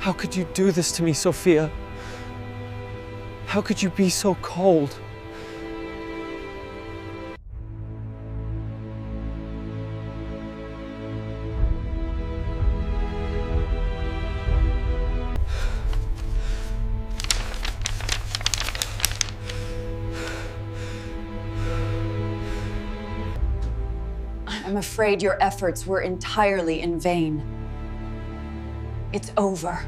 How could you do this to me, Sophia? How could you be so cold? I'm afraid your efforts were entirely in vain. It's over.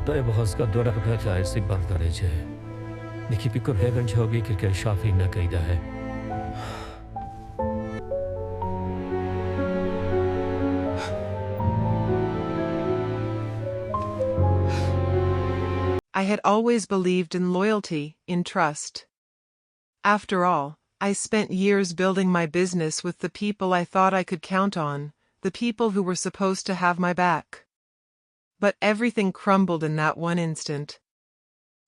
طيب خاص دورك بهتا عايزك برداري جاي نكي بيكون هيغن جهوغي كركي شافي نكيدا ہے I had always believed in loyalty, in trust. After all, I spent years building my business with the people I thought I could count on, the people who were supposed to have my back. But everything crumbled in that one instant.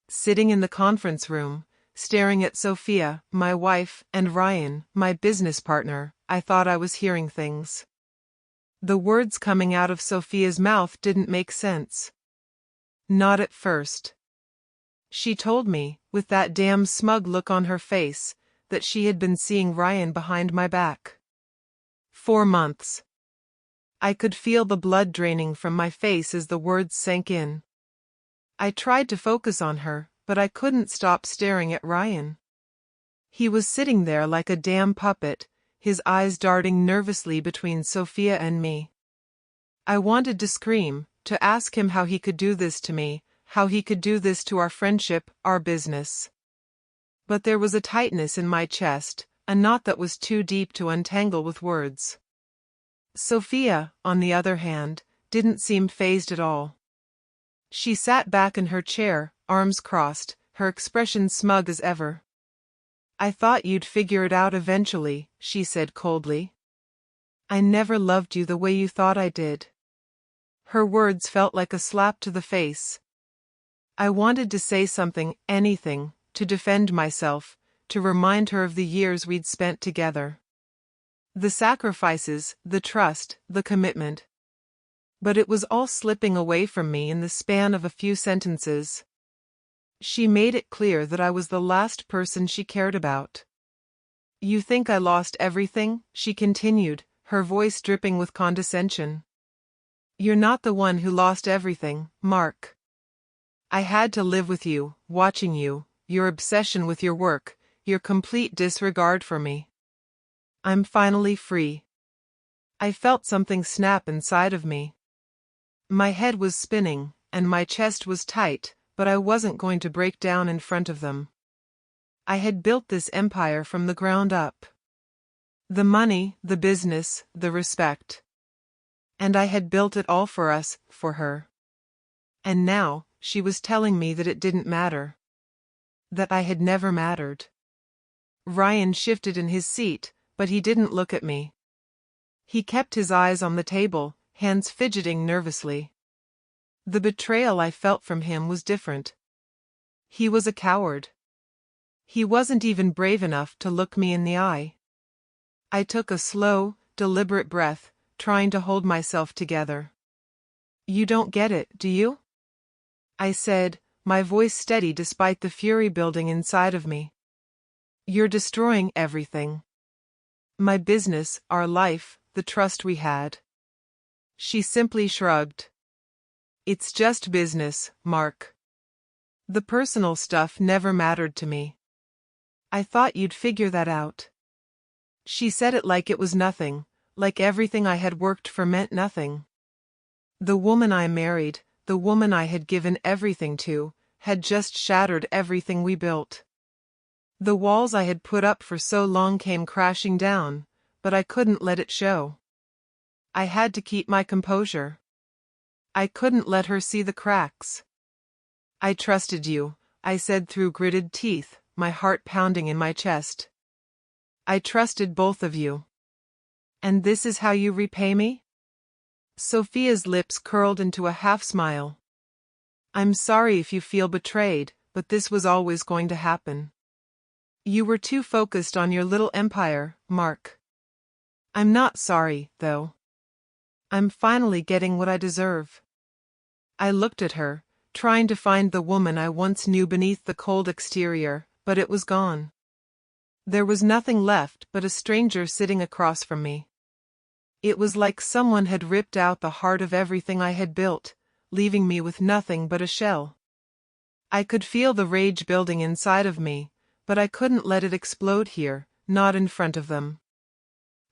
Sitting in the conference room, staring at Sophia, my wife, and Ryan, my business partner, I thought I was hearing things. The words coming out of Sophia's mouth didn't make sense. Not at first. She told me, with that damn smug look on her face, that she had been seeing Ryan behind my back. 4 months. I could feel the blood draining from my face as the words sank in. I tried to focus on her, but I couldn't stop staring at Ryan. He was sitting there like a damn puppet, his eyes darting nervously between Sophia and me. I wanted to scream, to ask him how he could do this to me, how he could do this to our friendship, our business. But there was a tightness in my chest, a knot that was too deep to untangle with words. Sophia, on the other hand, didn't seem fazed at all. She sat back in her chair, arms crossed, her expression smug as ever. "I thought you'd figure it out eventually," she said coldly. "I never loved you the way you thought I did." Her words felt like a slap to the face. I wanted to say something, anything, to defend myself, to remind her of the years we'd spent together. The sacrifices, the trust, the commitment. But it was all slipping away from me in the span of a few sentences. She made it clear that I was the last person she cared about. "You think I lost everything?" she continued, her voice dripping with condescension. "You're not the one who lost everything, Mark. I had to live with you, watching you, your obsession with your work, your complete disregard for me. I'm finally free." I felt something snap inside of me. My head was spinning, and my chest was tight, but I wasn't going to break down in front of them. I had built this empire from the ground up. The money, the business, the respect. And I had built it all for us, for her. And now, she was telling me that it didn't matter. That I had never mattered. Ryan shifted in his seat, but he didn't look at me. He kept his eyes on the table, hands fidgeting nervously. The betrayal I felt from him was different. He was a coward. He wasn't even brave enough to look me in the eye. I took a slow, deliberate breath, trying to hold myself together. "You don't get it, do you?" I said, my voice steady despite the fury building inside of me. "You're destroying everything. My business, our life, the trust we had." She simply shrugged. "It's just business, Mark. The personal stuff never mattered to me. I thought you'd figure that out." She said it like it was nothing, like everything I had worked for meant nothing. The woman I married, the woman I had given everything to, had just shattered everything we built. The walls I had put up for so long came crashing down, but I couldn't let it show. I had to keep my composure. I couldn't let her see the cracks. "I trusted you," I said through gritted teeth, my heart pounding in my chest. "I trusted both of you. And this is how you repay me?" Sophia's lips curled into a half-smile. "I'm sorry if you feel betrayed, but this was always going to happen." You were too focused on your little empire, Mark. I'm not sorry, though. I'm finally getting what I deserve. I looked at her, trying to find the woman I once knew beneath the cold exterior, but it was gone. There was nothing left but a stranger sitting across from me. It was like someone had ripped out the heart of everything I had built, leaving me with nothing but a shell. I could feel the rage building inside of me, but I couldn't let it explode here, not in front of them.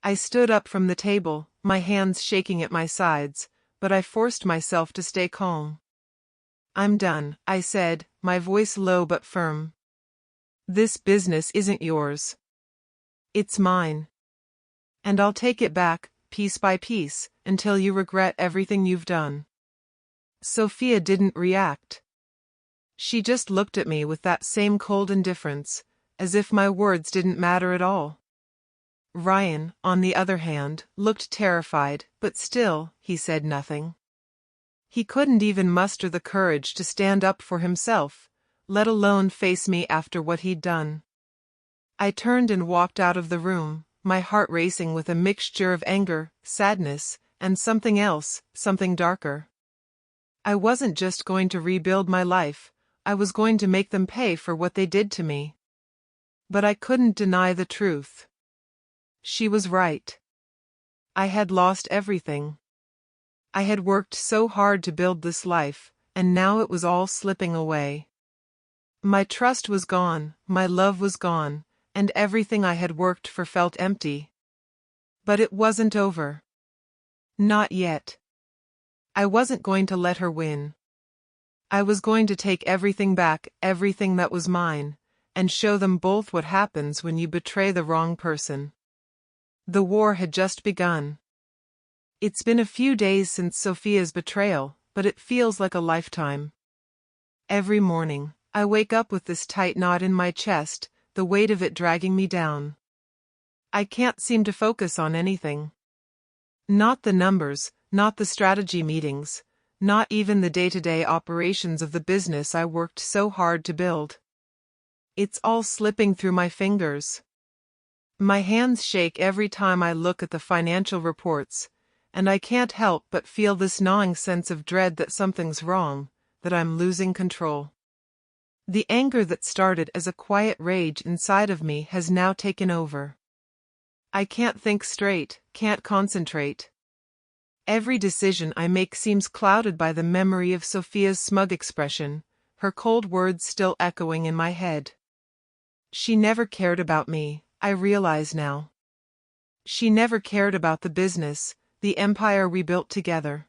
I stood up from the table, my hands shaking at my sides, but I forced myself to stay calm. I'm done, I said, my voice low but firm. This business isn't yours. It's mine. And I'll take it back, piece by piece, until you regret everything you've done. Sophia didn't react. She just looked at me with that same cold indifference, as if my words didn't matter at all. Ryan, on the other hand, looked terrified, but still, he said nothing. He couldn't even muster the courage to stand up for himself, let alone face me after what he'd done. I turned and walked out of the room, my heart racing with a mixture of anger, sadness, and something else, something darker. I wasn't just going to rebuild my life, I was going to make them pay for what they did to me. But I couldn't deny the truth. She was right. I had lost everything. I had worked so hard to build this life, and now it was all slipping away. My trust was gone, my love was gone, and everything I had worked for felt empty. But it wasn't over. Not yet. I wasn't going to let her win. I was going to take everything back, everything that was mine, and show them both what happens when you betray the wrong person. The war had just begun. It's been a few days since Sophia's betrayal, but it feels like a lifetime. Every morning, I wake up with this tight knot in my chest, the weight of it dragging me down. I can't seem to focus on anything. Not the numbers, not the strategy meetings, not even the day-to-day operations of the business I worked so hard to build. It's all slipping through my fingers. My hands shake every time I look at the financial reports, and I can't help but feel this gnawing sense of dread that something's wrong, that I'm losing control. The anger that started as a quiet rage inside of me has now taken over. I can't think straight, can't concentrate. Every decision I make seems clouded by the memory of Sophia's smug expression, her cold words still echoing in my head. She never cared about me, I realize now. She never cared about the business, the empire we built together.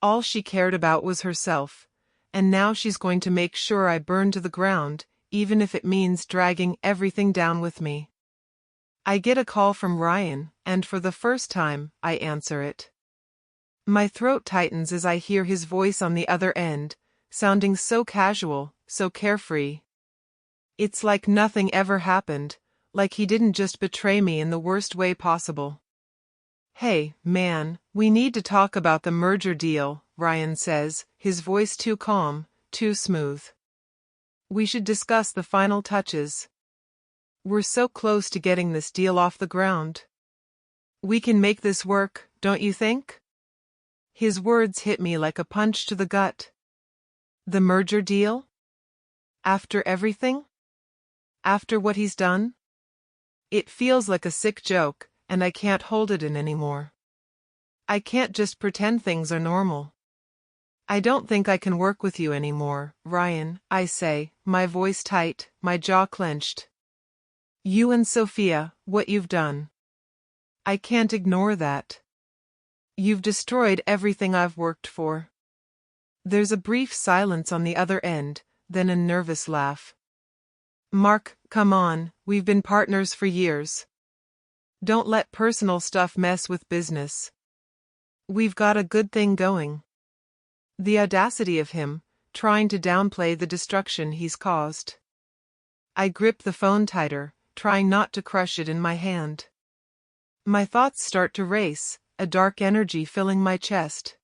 All she cared about was herself, and now she's going to make sure I burn to the ground, even if it means dragging everything down with me. I get a call from Ryan, and for the first time, I answer it. My throat tightens as I hear his voice on the other end, sounding so casual, so carefree. It's like nothing ever happened, like he didn't just betray me in the worst way possible. "Hey, man, we need to talk about the merger deal," Ryan says, his voice too calm, too smooth. "We should discuss the final touches. We're so close to getting this deal off the ground. We can make this work, don't you think?" His words hit me like a punch to the gut. The merger deal? After everything? After what he's done? It feels like a sick joke, and I can't hold it in anymore. I can't just pretend things are normal. "I don't think I can work with you anymore, Ryan," I say, my voice tight, my jaw clenched. "You and Sophia, what you've done. I can't ignore that. You've destroyed everything I've worked for." There's a brief silence on the other end, then a nervous laugh. "Mark, come on, we've been partners for years. Don't let personal stuff mess with business. We've got a good thing going." The audacity of him, trying to downplay the destruction he's caused. I grip the phone tighter, trying not to crush it in my hand. My thoughts start to race, a dark energy filling my chest.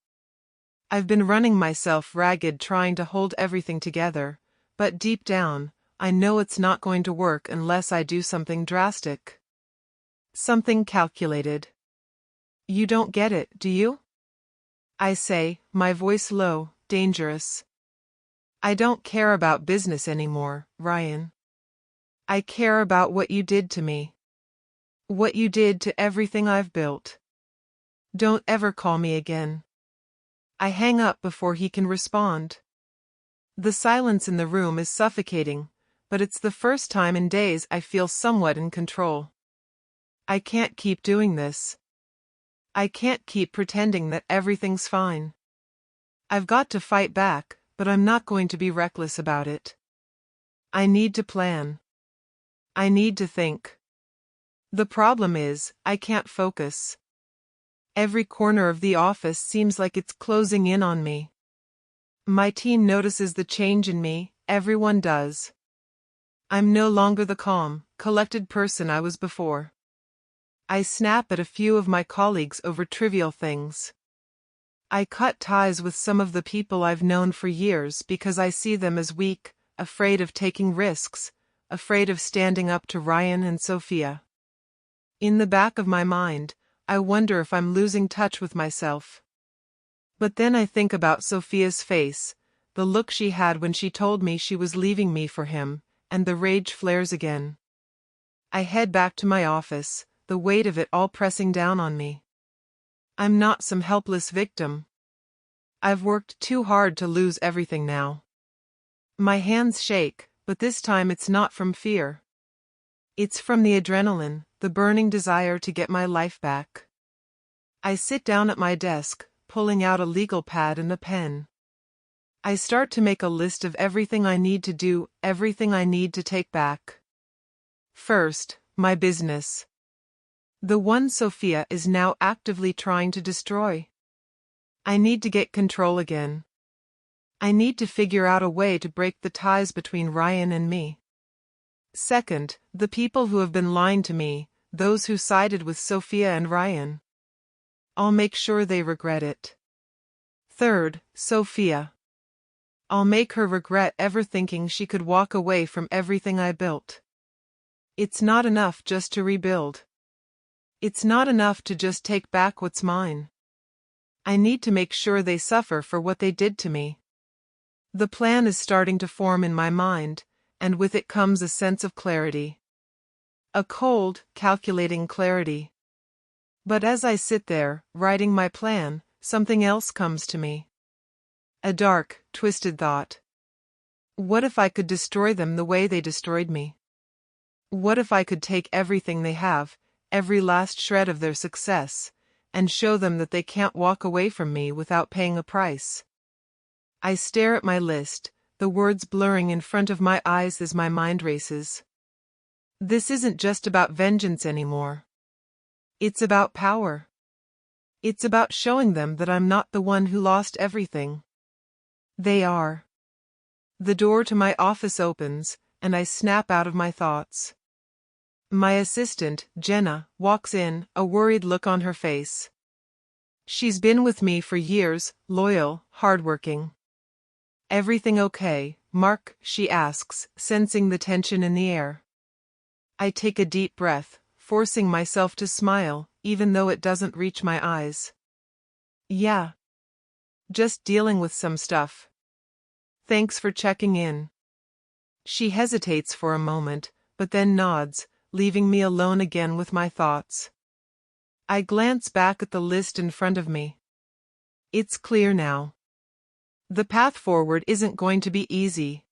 I've been running myself ragged trying to hold everything together, but deep down, I know it's not going to work unless I do something drastic. Something calculated. You don't get it, do you? I say, my voice low, dangerous. I don't care about business anymore, Ryan. I care about what you did to me. What you did to everything I've built. Don't ever call me again. I hang up before he can respond. The silence in the room is suffocating, but it's the first time in days I feel somewhat in control. I can't keep doing this. I can't keep pretending that everything's fine. I've got to fight back, but I'm not going to be reckless about it. I need to plan. I need to think. The problem is, I can't focus. Every corner of the office seems like it's closing in on me. My team notices the change in me, everyone does. I'm no longer the calm, collected person I was before. I snap at a few of my colleagues over trivial things. I cut ties with some of the people I've known for years because I see them as weak, afraid of taking risks, afraid of standing up to Ryan and Sophia. In the back of my mind, I wonder if I'm losing touch with myself. But then I think about Sophia's face, the look she had when she told me she was leaving me for him, and the rage flares again. I head back to my office, the weight of it all pressing down on me. I'm not some helpless victim. I've worked too hard to lose everything now. My hands shake, but this time it's not from fear. It's from the adrenaline, the burning desire to get my life back. I sit down at my desk, pulling out a legal pad and a pen. I start to make a list of everything I need to do, everything I need to take back. First, my business. The one Sophia is now actively trying to destroy. I need to get control again. I need to figure out a way to break the ties between Ryan and me. Second, the people who have been lying to me, those who sided with Sophia and Ryan. I'll make sure they regret it. Third, Sophia. I'll make her regret ever thinking she could walk away from everything I built. It's not enough just to rebuild. It's not enough to just take back what's mine. I need to make sure they suffer for what they did to me. The plan is starting to form in my mind, and with it comes a sense of clarity. A cold, calculating clarity. But as I sit there, writing my plan, something else comes to me. A dark, twisted thought. What if I could destroy them the way they destroyed me? What if I could take everything they have, every last shred of their success, and show them that they can't walk away from me without paying a price? I stare at my list, the words blurring in front of my eyes as my mind races. This isn't just about vengeance anymore. It's about power. It's about showing them that I'm not the one who lost everything. They are. The door to my office opens, and I snap out of my thoughts. My assistant, Jenna, walks in, a worried look on her face. She's been with me for years, loyal, hardworking. Everything okay, Mark? She asks, sensing the tension in the air. I take a deep breath, forcing myself to smile, even though it doesn't reach my eyes. Yeah. Just dealing with some stuff. Thanks for checking in. She hesitates for a moment, but then nods, leaving me alone again with my thoughts. I glance back at the list in front of me. It's clear now. The path forward isn't going to be easy.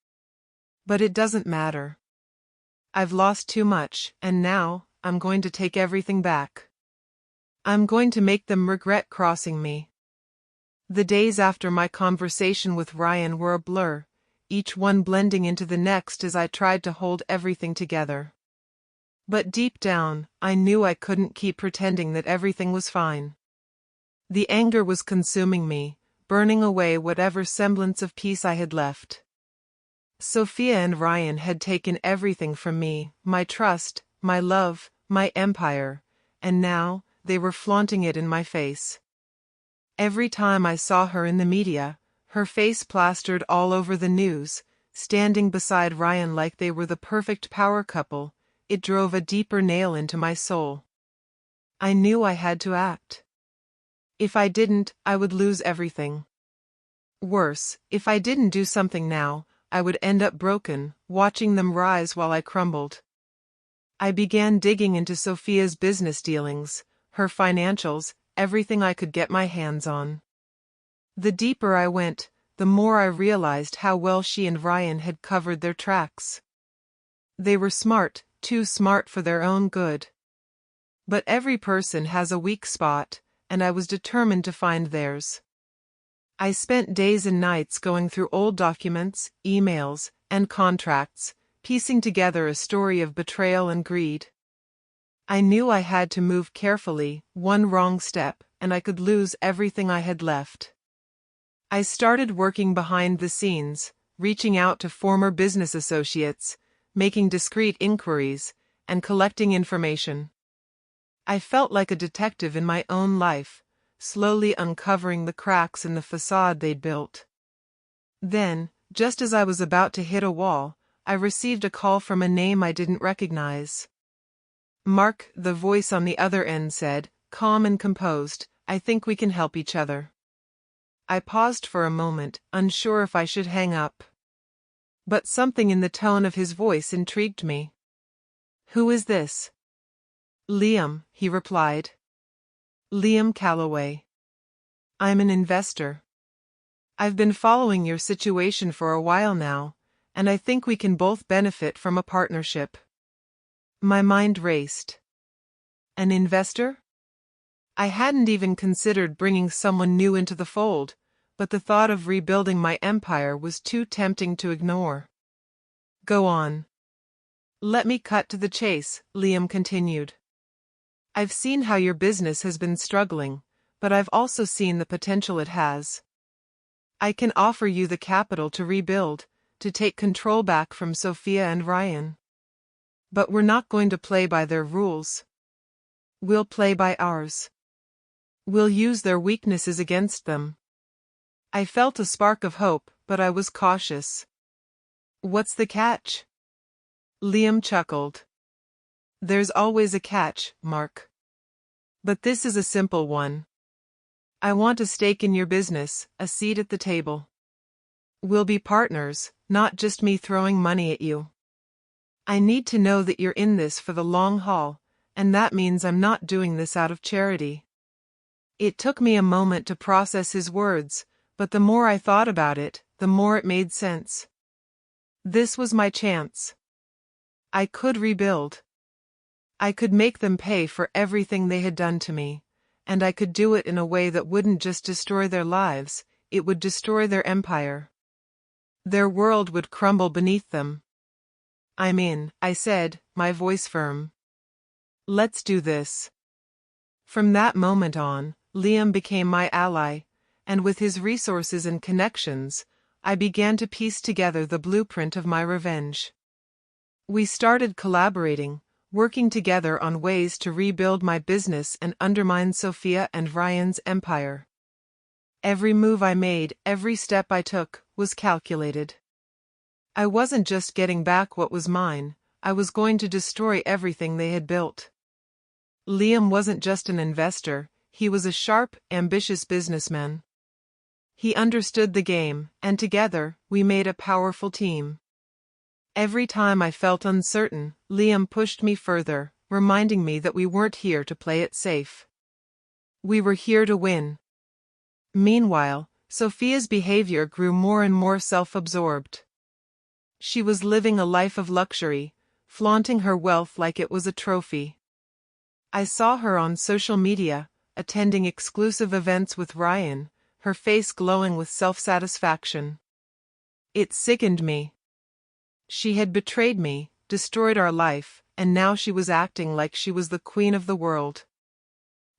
But it doesn't matter. I've lost too much, and now, I'm going to take everything back. I'm going to make them regret crossing me. The days after my conversation with Ryan were a blur, each one blending into the next as I tried to hold everything together. But deep down, I knew I couldn't keep pretending that everything was fine. The anger was consuming me, burning away whatever semblance of peace I had left. Sophia and Ryan had taken everything from me, my trust, my love, my empire, and now, they were flaunting it in my face. Every time I saw her in the media, her face plastered all over the news, standing beside Ryan like they were the perfect power couple, it drove a deeper nail into my soul. I knew I had to act. If I didn't, I would lose everything. Worse, if I didn't do something now, I would end up broken, watching them rise while I crumbled. I began digging into Sophia's business dealings, her financials, everything I could get my hands on. The deeper I went, the more I realized how well she and Ryan had covered their tracks. They were smart, too smart for their own good. But every person has a weak spot, and I was determined to find theirs. I spent days and nights going through old documents, emails, and contracts, piecing together a story of betrayal and greed. I knew I had to move carefully, one wrong step, and I could lose everything I had left. I started working behind the scenes, reaching out to former business associates, making discreet inquiries, and collecting information. I felt like a detective in my own life, slowly uncovering the cracks in the facade they'd built. Then, just as I was about to hit a wall, I received a call from a name I didn't recognize. "Mark," the voice on the other end said, calm and composed, "I think we can help each other." I paused for a moment, unsure if I should hang up. But something in the tone of his voice intrigued me. "Who is this?" "Liam," he replied. "Liam Calloway. I'm an investor. I've been following your situation for a while now, and I think we can both benefit from a partnership." My mind raced. An investor? I hadn't even considered bringing someone new into the fold, but the thought of rebuilding my empire was too tempting to ignore. "Go on. Let me cut to the chase," Liam continued. "I've seen how your business has been struggling, but I've also seen the potential it has. I can offer you the capital to rebuild, to take control back from Sophia and Ryan. But we're not going to play by their rules. We'll play by ours. We'll use their weaknesses against them." I felt a spark of hope, but I was cautious. "What's the catch?" Liam chuckled. "There's always a catch, Mark. But this is a simple one. I want a stake in your business, a seat at the table. We'll be partners, not just me throwing money at you. I need to know that you're in this for the long haul, and that means I'm not doing this out of charity." It took me a moment to process his words, but the more I thought about it, the more it made sense. This was my chance. I could rebuild. I could make them pay for everything they had done to me, and I could do it in a way that wouldn't just destroy their lives, it would destroy their empire. Their world would crumble beneath them. "I'm in," I said, my voice firm. "Let's do this." From that moment on, Liam became my ally, and with his resources and connections, I began to piece together the blueprint of my revenge. We started collaborating, working together on ways to rebuild my business and undermine Sophia and Ryan's empire. Every move I made, every step I took, was calculated. I wasn't just getting back what was mine, I was going to destroy everything they had built. Liam wasn't just an investor, he was a sharp, ambitious businessman. He understood the game, and together, we made a powerful team. Every time I felt uncertain, Liam pushed me further, reminding me that we weren't here to play it safe. We were here to win. Meanwhile, Sophia's behavior grew more and more self-absorbed. She was living a life of luxury, flaunting her wealth like it was a trophy. I saw her on social media, attending exclusive events with Ryan, her face glowing with self-satisfaction. It sickened me. She had betrayed me, destroyed our life, and now she was acting like she was the queen of the world.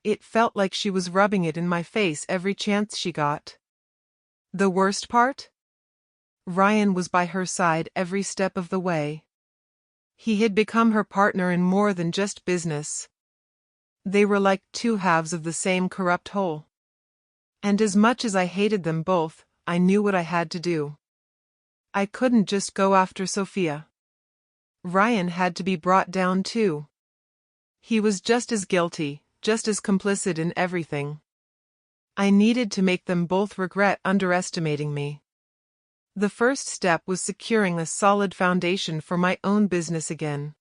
It felt like she was rubbing it in my face every chance she got. The worst part? Ryan was by her side every step of the way. He had become her partner in more than just business. They were like two halves of the same corrupt whole. And as much as I hated them both, I knew what I had to do. I couldn't just go after Sophia. Ryan had to be brought down too. He was just as guilty, just as complicit in everything. I needed to make them both regret underestimating me. The first step was securing a solid foundation for my own business again.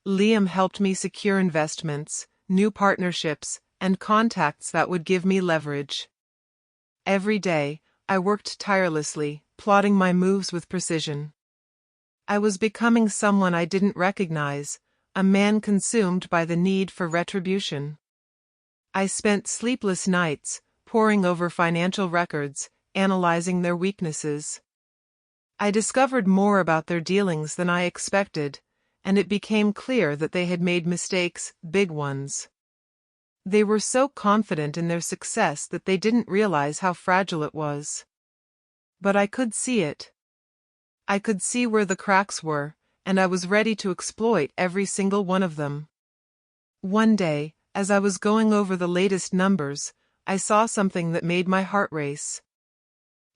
Liam helped me secure investments, new partnerships, and contacts that would give me leverage. Every day, I worked tirelessly, plotting my moves with precision. I was becoming someone I didn't recognize, a man consumed by the need for retribution. I spent sleepless nights, poring over financial records, analyzing their weaknesses. I discovered more about their dealings than I expected, and it became clear that they had made mistakes, big ones. They were so confident in their success that they didn't realize how fragile it was. But I could see it. I could see where the cracks were, and I was ready to exploit every single one of them. One day, as I was going over the latest numbers, I saw something that made my heart race.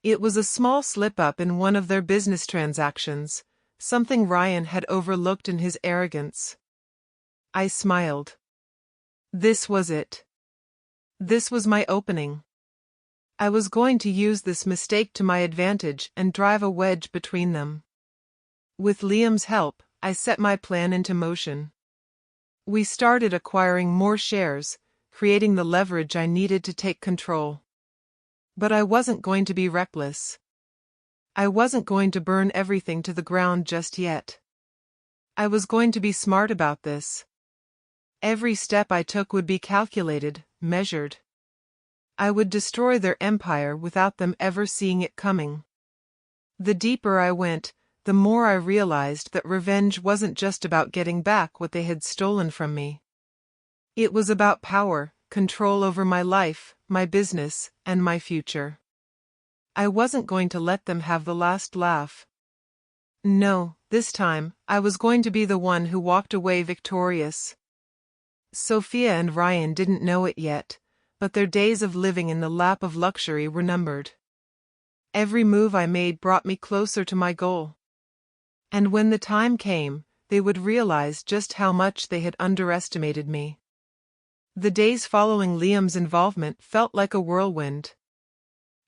It was a small slip-up in one of their business transactions, something Ryan had overlooked in his arrogance. I smiled. This was it. This was my opening. I was going to use this mistake to my advantage and drive a wedge between them. With Liam's help, I set my plan into motion. We started acquiring more shares, creating the leverage I needed to take control. But I wasn't going to be reckless. I wasn't going to burn everything to the ground just yet. I was going to be smart about this. Every step I took would be calculated, measured. I would destroy their empire without them ever seeing it coming. The deeper I went, the more I realized that revenge wasn't just about getting back what they had stolen from me. It was about power, control over my life, my business, and my future. I wasn't going to let them have the last laugh. No, this time, I was going to be the one who walked away victorious. Sophia and Ryan didn't know it yet, but their days of living in the lap of luxury were numbered. Every move I made brought me closer to my goal. And when the time came, they would realize just how much they had underestimated me. The days following Liam's involvement felt like a whirlwind.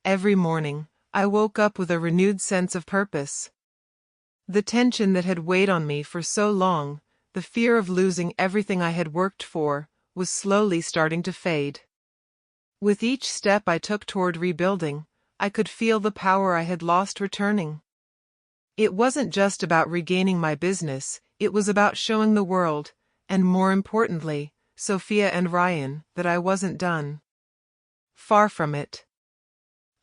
Every morning, I woke up with a renewed sense of purpose. The tension that had weighed on me for so long, the fear of losing everything I had worked for, was slowly starting to fade. With each step I took toward rebuilding, I could feel the power I had lost returning. It wasn't just about regaining my business, it was about showing the world, and more importantly, Sophia and Ryan, that I wasn't done. Far from it.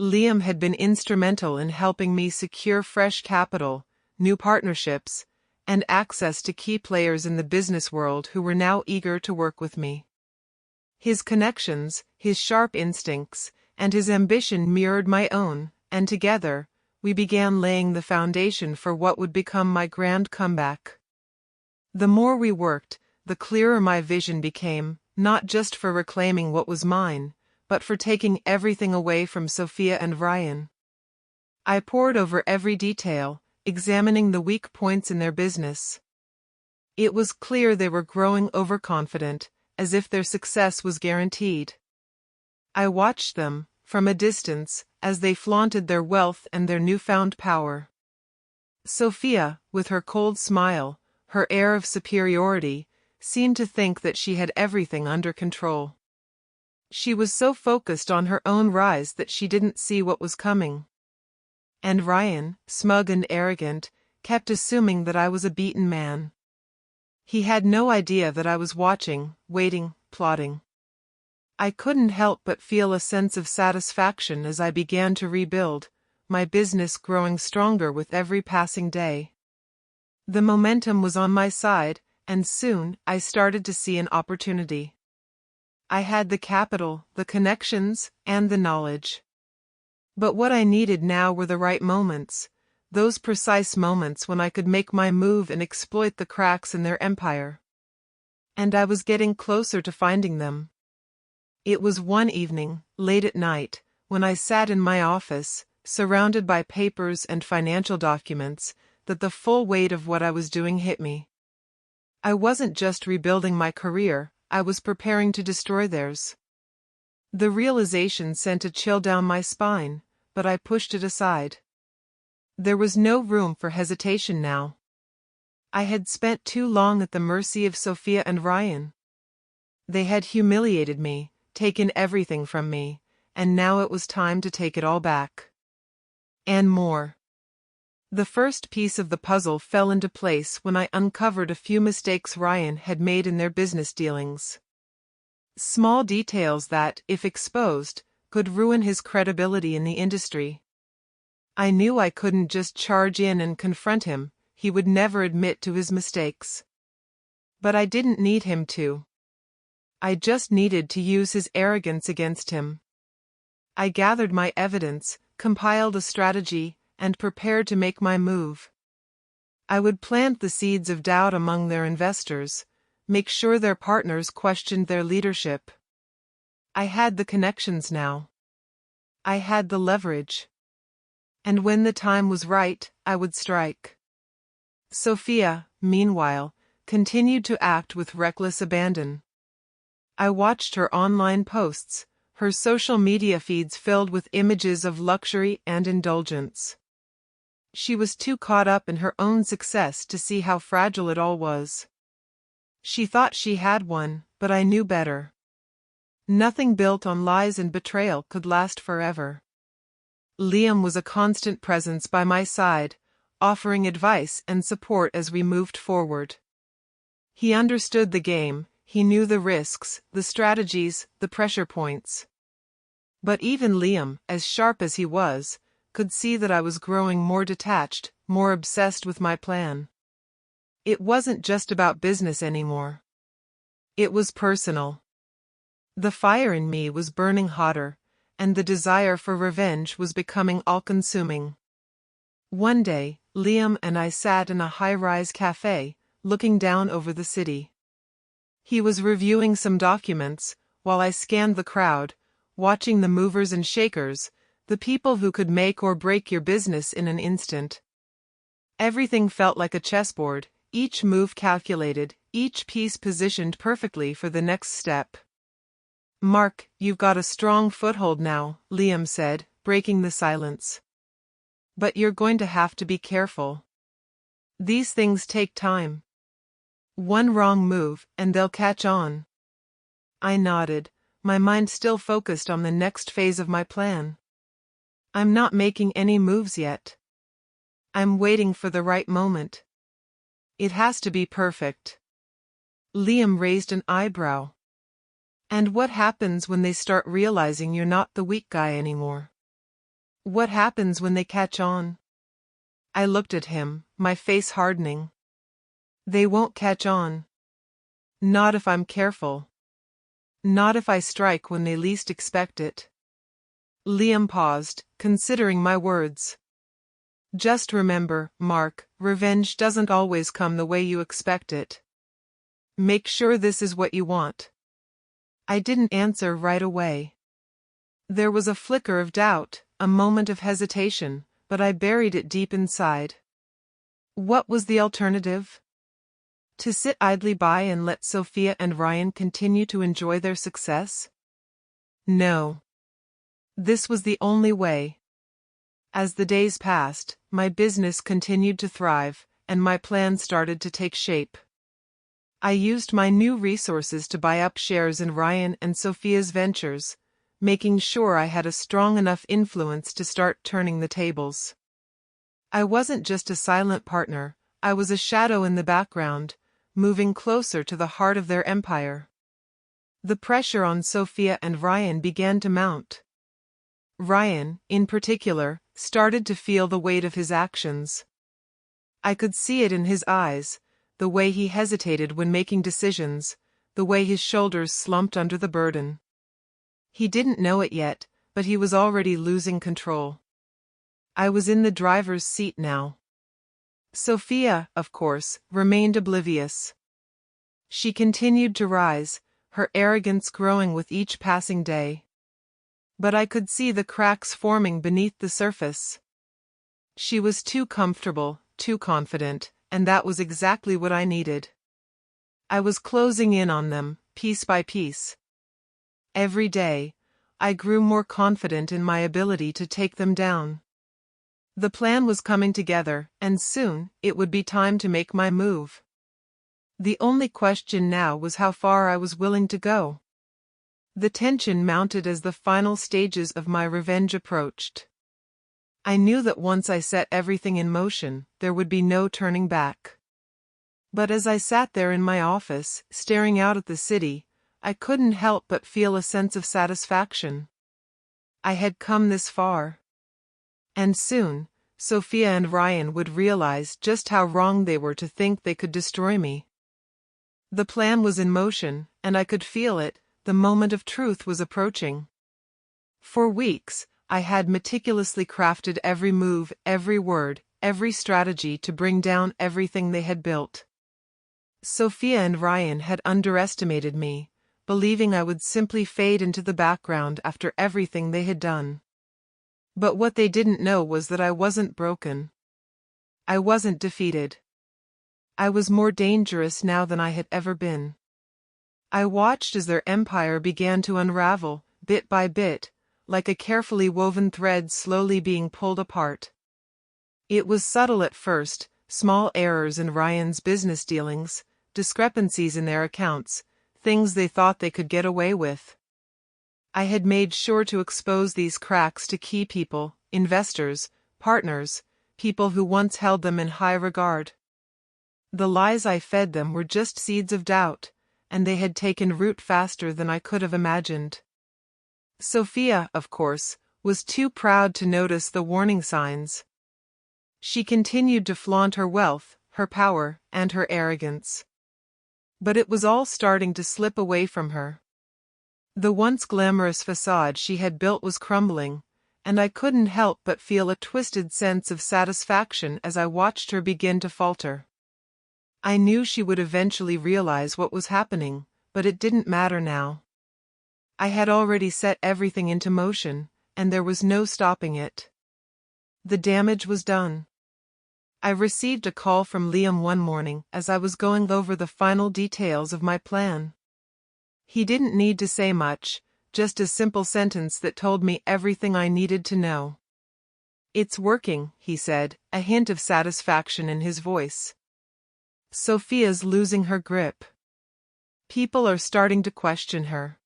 Liam had been instrumental in helping me secure fresh capital, new partnerships, and access to key players in the business world who were now eager to work with me. His connections, his sharp instincts, and his ambition mirrored my own, and together, we began laying the foundation for what would become my grand comeback. The more we worked, the clearer my vision became, not just for reclaiming what was mine, but for taking everything away from Sophia and Ryan. I pored over every detail, examining the weak points in their business. It was clear they were growing overconfident, as if their success was guaranteed. I watched them, from a distance, as they flaunted their wealth and their newfound power. Sophia, with her cold smile, her air of superiority, seemed to think that she had everything under control. She was so focused on her own rise that she didn't see what was coming. And Ryan, smug and arrogant, kept assuming that I was a beaten man. He had no idea that I was watching, waiting, plotting. I couldn't help but feel a sense of satisfaction as I began to rebuild, my business growing stronger with every passing day. The momentum was on my side, and soon I started to see an opportunity. I had the capital, the connections, and the knowledge. But what I needed now were the right moments, those precise moments when I could make my move and exploit the cracks in their empire. And I was getting closer to finding them. It was one evening, late at night, when I sat in my office, surrounded by papers and financial documents, that the full weight of what I was doing hit me. I wasn't just rebuilding my career, I was preparing to destroy theirs. The realization sent a chill down my spine, but I pushed it aside. There was no room for hesitation now. I had spent too long at the mercy of Sophia and Ryan. They had humiliated me, taken everything from me, and now it was time to take it all back. And more. The first piece of the puzzle fell into place when I uncovered a few mistakes Ryan had made in their business dealings. Small details that, if exposed, could ruin his credibility in the industry. I knew I couldn't just charge in and confront him, he would never admit to his mistakes. But I didn't need him to. I just needed to use his arrogance against him. I gathered my evidence, compiled a strategy, and prepared to make my move. I would plant the seeds of doubt among their investors, make sure their partners questioned their leadership. I had the connections now. I had the leverage. And when the time was right, I would strike. Sophia, meanwhile, continued to act with reckless abandon. I watched her online posts, her social media feeds filled with images of luxury and indulgence. She was too caught up in her own success to see how fragile it all was. She thought she had one, but I knew better. Nothing built on lies and betrayal could last forever. Liam was a constant presence by my side, offering advice and support as we moved forward. He understood the game, he knew the risks, the strategies, the pressure points. But even Liam, as sharp as he was, could see that I was growing more detached, more obsessed with my plan. It wasn't just about business anymore. It was personal. The fire in me was burning hotter, and the desire for revenge was becoming all-consuming. One day, Liam and I sat in a high-rise cafe, looking down over the city. He was reviewing some documents, while I scanned the crowd, watching the movers and shakers, the people who could make or break your business in an instant. Everything felt like a chessboard, each move calculated, each piece positioned perfectly for the next step. "Mark, you've got a strong foothold now," Liam said, breaking the silence. "But you're going to have to be careful. These things take time. One wrong move, and they'll catch on." I nodded, my mind still focused on the next phase of my plan. "I'm not making any moves yet. I'm waiting for the right moment. It has to be perfect." Liam raised an eyebrow. "And what happens when they start realizing you're not the weak guy anymore? What happens when they catch on?" I looked at him, my face hardening. "They won't catch on. Not if I'm careful. Not if I strike when they least expect it." Liam paused, considering my words. "Just remember, Mark, revenge doesn't always come the way you expect it. Make sure this is what you want." I didn't answer right away. There was a flicker of doubt, a moment of hesitation, but I buried it deep inside. What was the alternative? To sit idly by and let Sophia and Ryan continue to enjoy their success? No. This was the only way. As the days passed, my business continued to thrive, and my plan started to take shape. I used my new resources to buy up shares in Ryan and Sophia's ventures, making sure I had a strong enough influence to start turning the tables. I wasn't just a silent partner, I was a shadow in the background, moving closer to the heart of their empire. The pressure on Sophia and Ryan began to mount. Ryan, in particular, started to feel the weight of his actions. I could see it in his eyes, the way he hesitated when making decisions, the way his shoulders slumped under the burden. He didn't know it yet, but he was already losing control. I was in the driver's seat now. Sophia, of course, remained oblivious. She continued to rise, her arrogance growing with each passing day. but I could see the cracks forming beneath the surface. She was too comfortable, too confident, and that was exactly what I needed. I was closing in on them, piece by piece. Every day, I grew more confident in my ability to take them down. The plan was coming together, and soon, it would be time to make my move. The only question now was how far I was willing to go. The tension mounted as the final stages of my revenge approached. I knew that once I set everything in motion, there would be no turning back. But as I sat there in my office, staring out at the city, I couldn't help but feel a sense of satisfaction. I had come this far. And soon, Sophia and Ryan would realize just how wrong they were to think they could destroy me. The plan was in motion, and I could feel it. The moment of truth was approaching. For weeks, I had meticulously crafted every move, every word, every strategy to bring down everything they had built. Sophia and Ryan had underestimated me, believing I would simply fade into the background after everything they had done. But what they didn't know was that I wasn't broken. I wasn't defeated. I was more dangerous now than I had ever been. I watched as their empire began to unravel, bit by bit, like a carefully woven thread slowly being pulled apart. It was subtle at first, small errors in Ryan's business dealings, discrepancies in their accounts, things they thought they could get away with. I had made sure to expose these cracks to key people, investors, partners, people who once held them in high regard. The lies I fed them were just seeds of doubt, and they had taken root faster than I could have imagined. Sophia, of course, was too proud to notice the warning signs. She continued to flaunt her wealth, her power, and her arrogance. But it was all starting to slip away from her. The once glamorous facade she had built was crumbling, and I couldn't help but feel a twisted sense of satisfaction as I watched her begin to falter. I knew she would eventually realize what was happening, but it didn't matter now. I had already set everything into motion, and there was no stopping it. The damage was done. I received a call from Liam one morning as I was going over the final details of my plan. He didn't need to say much, just a simple sentence that told me everything I needed to know. "It's working," he said, a hint of satisfaction in his voice. "Sophia's losing her grip. People are starting to question her."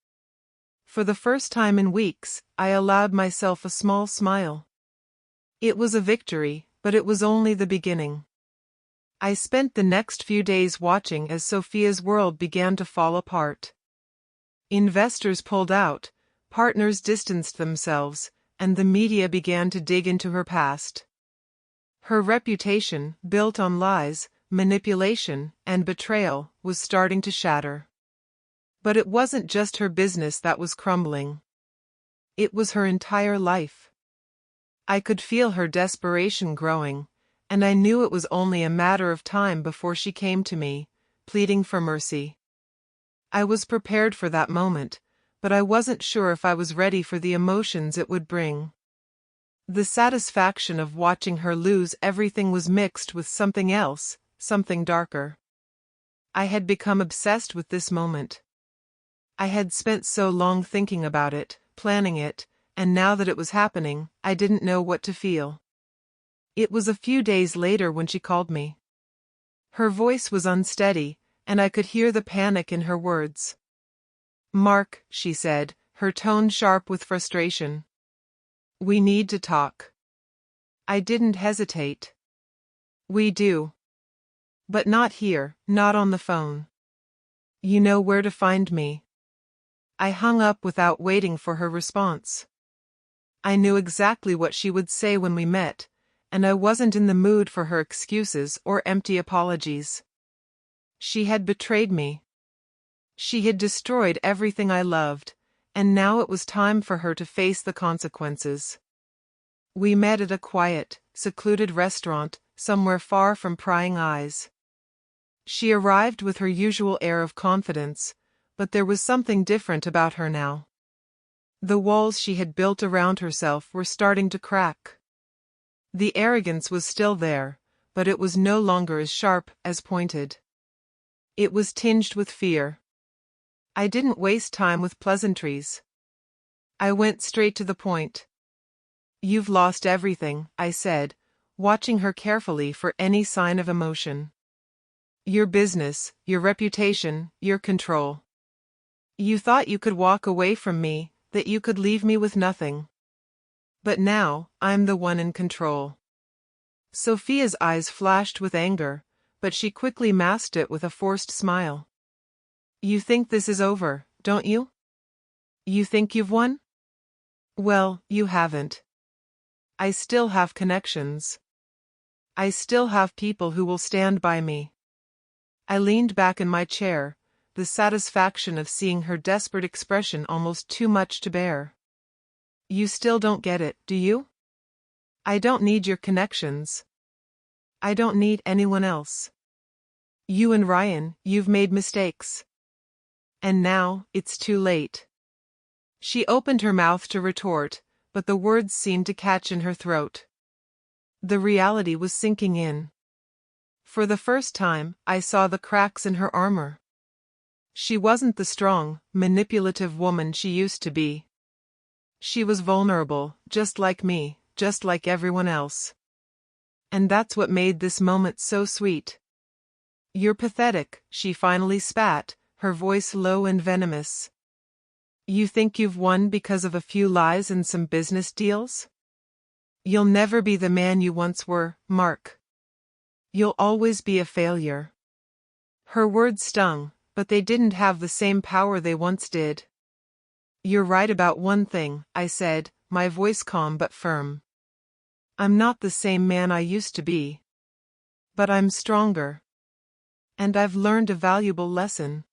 For the first time in weeks, I allowed myself a small smile. It was a victory, but it was only the beginning. I spent the next few days watching as Sophia's world began to fall apart. Investors pulled out, partners distanced themselves, and the media began to dig into her past. Her reputation, built on lies, manipulation, and betrayal, was starting to shatter. But it wasn't just her business that was crumbling. It was her entire life. I could feel her desperation growing, and I knew it was only a matter of time before she came to me, pleading for mercy. I was prepared for that moment, but I wasn't sure if I was ready for the emotions it would bring. The satisfaction of watching her lose everything was mixed with something else, something darker. I had become obsessed with this moment. I had spent so long thinking about it, planning it, and now that it was happening, I didn't know what to feel. It was a few days later when she called me. Her voice was unsteady, and I could hear the panic in her words. "Mark," she said, her tone sharp with frustration. "We need to talk." I didn't hesitate. "We do. But not here, not on the phone. You know where to find me." I hung up without waiting for her response. I knew exactly what she would say when we met, and I wasn't in the mood for her excuses or empty apologies. She had betrayed me. She had destroyed everything I loved, and now it was time for her to face the consequences. We met at a quiet, secluded restaurant, somewhere far from prying eyes. She arrived with her usual air of confidence, but there was something different about her now. The walls she had built around herself were starting to crack. The arrogance was still there, but it was no longer as sharp, as pointed. It was tinged with fear. I didn't waste time with pleasantries. I went straight to the point. "You've lost everything," I said, watching her carefully for any sign of emotion. "Your business, your reputation, your control. You thought you could walk away from me, that you could leave me with nothing. But now, I'm the one in control." Sophia's eyes flashed with anger, but she quickly masked it with a forced smile. "You think this is over, don't you? You think you've won? Well, you haven't. I still have connections. I still have people who will stand by me." I leaned back in my chair, the satisfaction of seeing her desperate expression almost too much to bear. "You still don't get it, do you? I don't need your connections. I don't need anyone else. You and Ryan, you've made mistakes. And now, it's too late." She opened her mouth to retort, but the words seemed to catch in her throat. The reality was sinking in. For the first time, I saw the cracks in her armor. She wasn't the strong, manipulative woman she used to be. She was vulnerable, just like me, just like everyone else. And that's what made this moment so sweet. "You're pathetic," she finally spat, her voice low and venomous. "You think you've won because of a few lies and some business deals? You'll never be the man you once were, Mark. You'll always be a failure." Her words stung, but they didn't have the same power they once did. "You're right about one thing," I said, my voice calm but firm. "I'm not the same man I used to be. But I'm stronger. And I've learned a valuable lesson.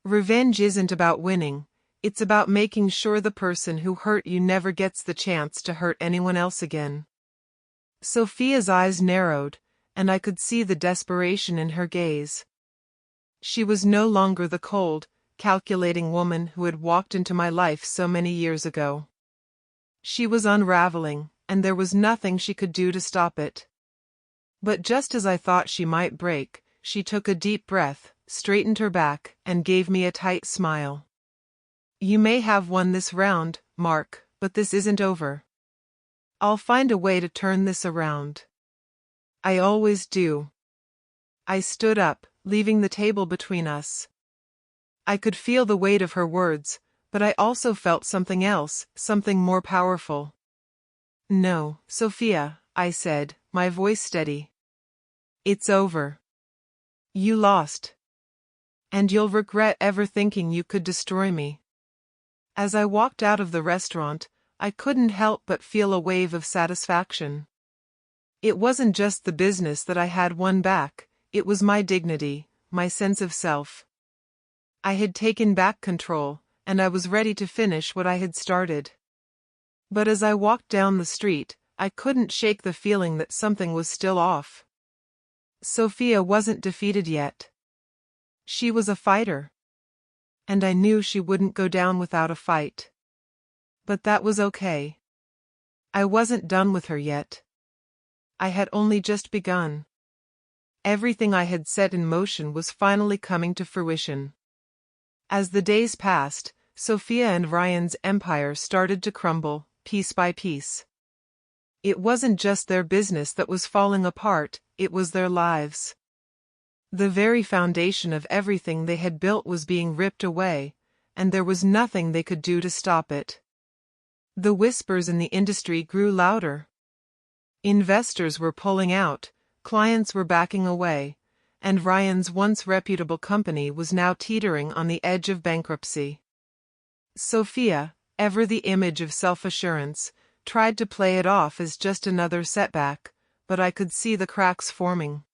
Revenge isn't about winning, it's about making sure the person who hurt you never gets the chance to hurt anyone else again." Sophia's eyes narrowed, and I could see the desperation in her gaze. She was no longer the cold, calculating woman who had walked into my life so many years ago. She was unraveling, and there was nothing she could do to stop it. But just as I thought she might break, she took a deep breath, straightened her back, and gave me a tight smile. "You may have won this round, Mark, but this isn't over. I'll find a way to turn this around. I always do." I stood up, leaving the table between us. I could feel the weight of her words, but I also felt something else, something more powerful. "No, Sophia," I said, my voice steady. "It's over. You lost. And you'll regret ever thinking you could destroy me." As I walked out of the restaurant, I couldn't help but feel a wave of satisfaction. It wasn't just the business that I had won back, it was my dignity, my sense of self. I had taken back control, and I was ready to finish what I had started. But as I walked down the street, I couldn't shake the feeling that something was still off. Sophia wasn't defeated yet. She was a fighter. And I knew she wouldn't go down without a fight. But that was okay. I wasn't done with her yet. I had only just begun. Everything I had set in motion was finally coming to fruition. As the days passed, Sophia and Ryan's empire started to crumble, piece by piece. It wasn't just their business that was falling apart, it was their lives. The very foundation of everything they had built was being ripped away, and there was nothing they could do to stop it. The whispers in the industry grew louder. Investors were pulling out, clients were backing away, and Ryan's once reputable company was now teetering on the edge of bankruptcy. Sophia, ever the image of self-assurance, tried to play it off as just another setback, but I could see the cracks forming.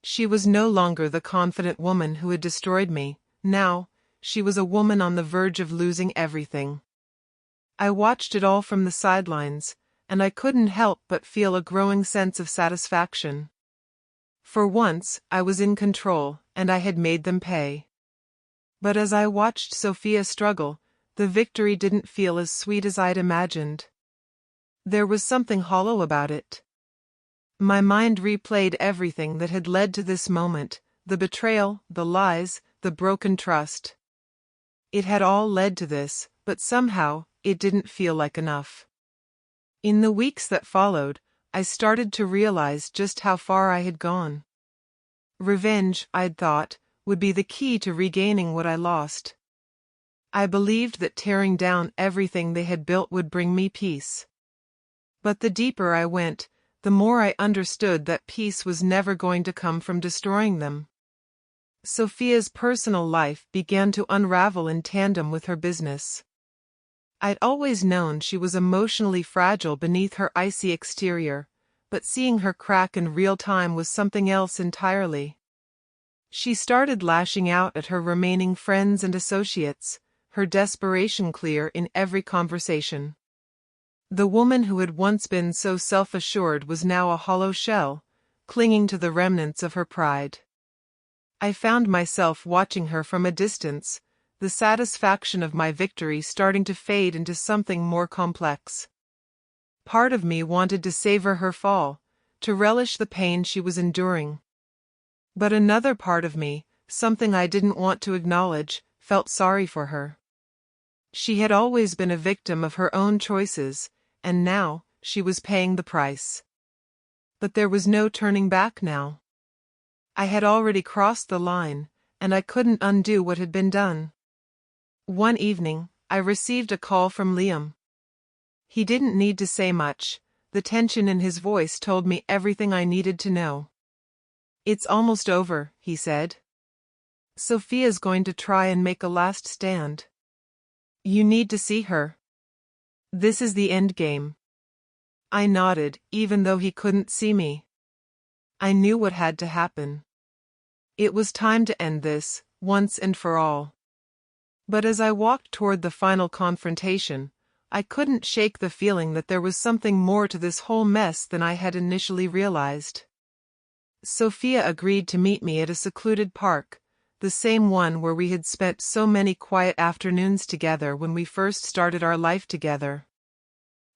She was no longer the confident woman who had destroyed me. Now, she was a woman on the verge of losing everything. I watched it all from the sidelines, and I couldn't help but feel a growing sense of satisfaction. For once, I was in control, and I had made them pay. But as I watched Sophia struggle, the victory didn't feel as sweet as I'd imagined. There was something hollow about it. My mind replayed everything that had led to this moment, the betrayal, the lies, the broken trust. It had all led to this, but somehow, it didn't feel like enough. In the weeks that followed, I started to realize just how far I had gone. Revenge, I'd thought, would be the key to regaining what I lost. I believed that tearing down everything they had built would bring me peace. But the deeper I went, the more I understood that peace was never going to come from destroying them. Sophia's personal life began to unravel in tandem with her business. I'd always known she was emotionally fragile beneath her icy exterior, but seeing her crack in real time was something else entirely. She started lashing out at her remaining friends and associates, her desperation clear in every conversation. The woman who had once been so self-assured was now a hollow shell, clinging to the remnants of her pride. I found myself watching her from a distance, the satisfaction of my victory starting to fade into something more complex. Part of me wanted to savor her fall, to relish the pain she was enduring. But another part of me, something I didn't want to acknowledge, felt sorry for her. She had always been a victim of her own choices, and now, she was paying the price. But there was no turning back now. I had already crossed the line, and I couldn't undo what had been done. One evening, I received a call from Liam. He didn't need to say much, the tension in his voice told me everything I needed to know. "It's almost over," he said. "Sophia's going to try and make a last stand. You need to see her. This is the end game." I nodded, even though he couldn't see me. I knew what had to happen. It was time to end this, once and for all. But as I walked toward the final confrontation, I couldn't shake the feeling that there was something more to this whole mess than I had initially realized. Sophia agreed to meet me at a secluded park, the same one where we had spent so many quiet afternoons together when we first started our life together.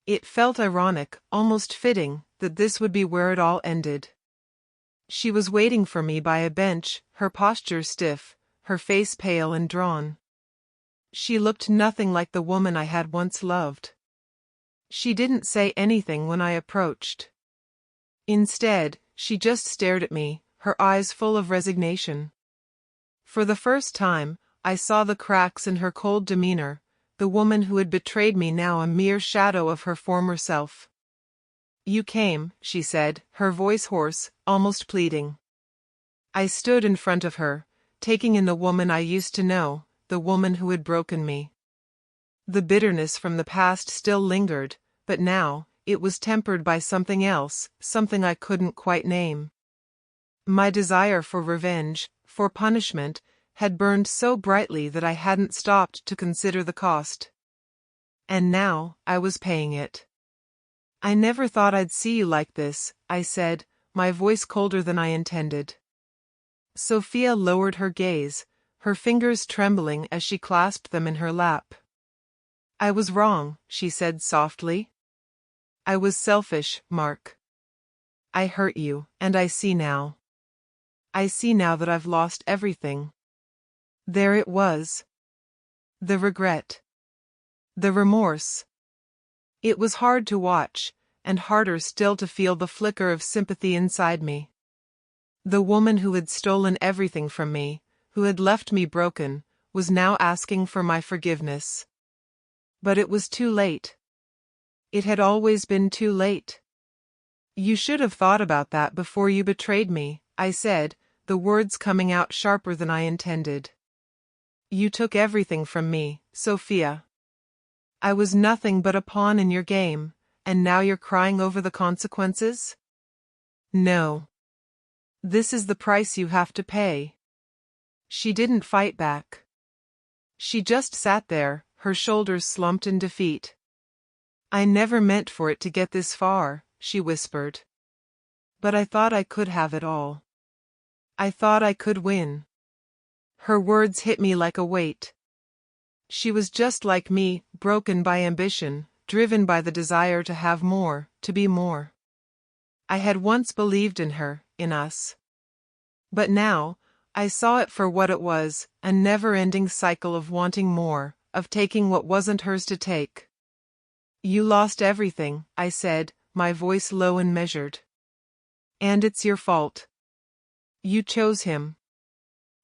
It felt ironic, almost fitting, that this would be where it all ended. She was waiting for me by a bench, her posture stiff, her face pale and drawn. She looked nothing like the woman I had once loved. She didn't say anything when I approached. Instead, she just stared at me, her eyes full of resignation. For the first time, I saw the cracks in her cold demeanor, the woman who had betrayed me now a mere shadow of her former self. "You came," she said, her voice hoarse, almost pleading. I stood in front of her, taking in the woman I used to know, the woman who had broken me. The bitterness from the past still lingered, but now, it was tempered by something else, something I couldn't quite name. My desire for revenge, for punishment, had burned so brightly that I hadn't stopped to consider the cost. And now, I was paying it. "I never thought I'd see you like this," I said, my voice colder than I intended. Sophia lowered her gaze, her fingers trembling as she clasped them in her lap. "I was wrong," she said softly. "I was selfish, Mark. I hurt you, and I see now. I see now that I've lost everything." There it was. The regret. The remorse. It was hard to watch, and harder still to feel the flicker of sympathy inside me. The woman who had stolen everything from me, who had left me broken, was now asking for my forgiveness. But it was too late. It had always been too late. "You should have thought about that before you betrayed me," I said, the words coming out sharper than I intended. "You took everything from me, Sophia. I was nothing but a pawn in your game, and now you're crying over the consequences? No. This is the price you have to pay." She didn't fight back. She just sat there, her shoulders slumped in defeat. "I never meant for it to get this far," she whispered. "But I thought I could have it all. I thought I could win." Her words hit me like a weight. She was just like me, broken by ambition, driven by the desire to have more, to be more. I had once believed in her, in us. But now, I saw it for what it was, a never-ending cycle of wanting more, of taking what wasn't hers to take. You lost everything, I said, my voice low and measured. And it's your fault. You chose him.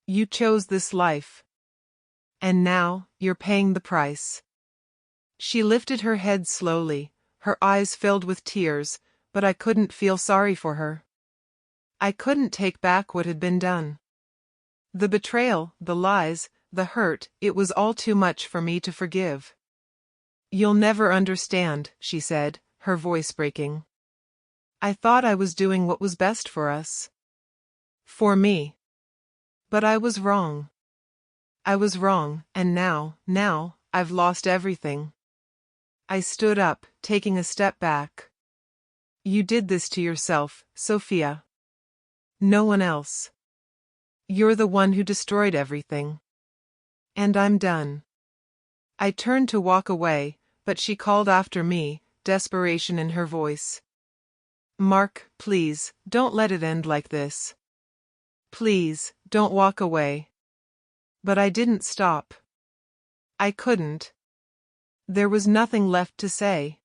You chose this life. And now, you're paying the price. She lifted her head slowly, her eyes filled with tears, but I couldn't feel sorry for her. I couldn't take back what had been done. The betrayal, the lies, the hurt, it was all too much for me to forgive. You'll never understand, she said, her voice breaking. I thought I was doing what was best for us. For me. But I was wrong. I was wrong, and now, I've lost everything. I stood up, taking a step back. You did this to yourself, Sophia. No one else. You're the one who destroyed everything. And I'm done. I turned to walk away, but she called after me, desperation in her voice. Mark, please, don't let it end like this. Please, don't walk away. But I didn't stop. I couldn't. There was nothing left to say.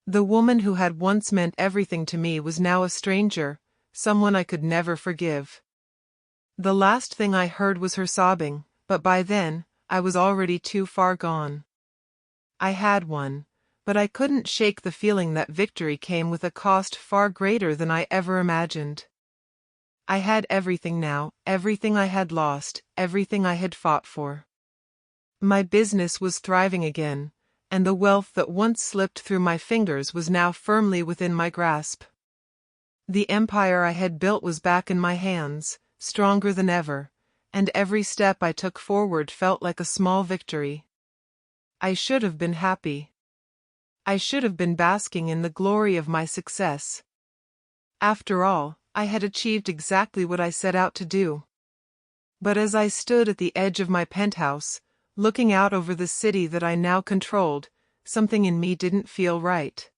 The woman who had once meant everything to me was now a stranger, someone I could never forgive. The last thing I heard was her sobbing, but by then, I was already too far gone. I had won, but I couldn't shake the feeling that victory came with a cost far greater than I ever imagined. I had everything now, everything I had lost, everything I had fought for. My business was thriving again, and the wealth that once slipped through my fingers was now firmly within my grasp. The empire I had built was back in my hands, stronger than ever, and every step I took forward felt like a small victory. I should have been happy. I should have been basking in the glory of my success. After all, I had achieved exactly what I set out to do. But as I stood at the edge of my penthouse, looking out over the city that I now controlled, something in me didn't feel right.